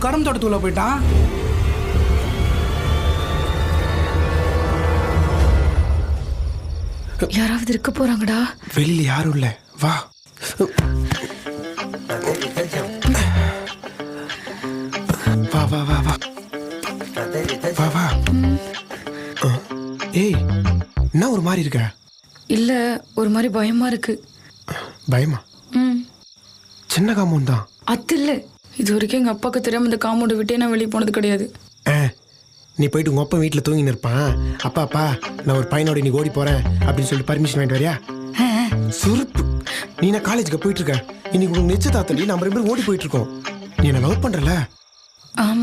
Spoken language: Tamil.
அவன் கரும்பு தோட்டத்துக்குள்ள போயிட்டான். யாராவது இருக்க போறாங்கடா. வெளியில யாரும் இல்ல, வா. வா வா வா வா வா வா. ஏய், என்ன ஒரு மாதிரி இருக்க? இல்ல, ஒரு மாதிரி பயமா இருக்கு. பயமா? சின்ன காம்பவுண்ட் தான். அது இல்ல, இது வரைக்கும் எங்க அப்பாவுக்கு தெரியாம இந்த காம்பவுண்டை விட்டே நான் வெளியே போனது கிடையாது. நீ போயிட்டு உங்க அப்பா வீட்டுல தூங்கின்னு இருப்பான். அப்பா நான் ஒரு பையனோட நீ ஓடி போறேன் அப்படின்னு சொல்லிட்டு பர்மிஷன் வாங்கிட்டு வரியா? சுருப்பு. நீ நான் காலேஜுக்கு போயிட்டு இருக்க. இன்னைக்கு உனக்கு நிச்சயதார்த்தம், நம்ம 2 பேரும் ஓடி போயிட்டு இருக்கோம். நீ என்ன லவ் பண்றல? ஆமா.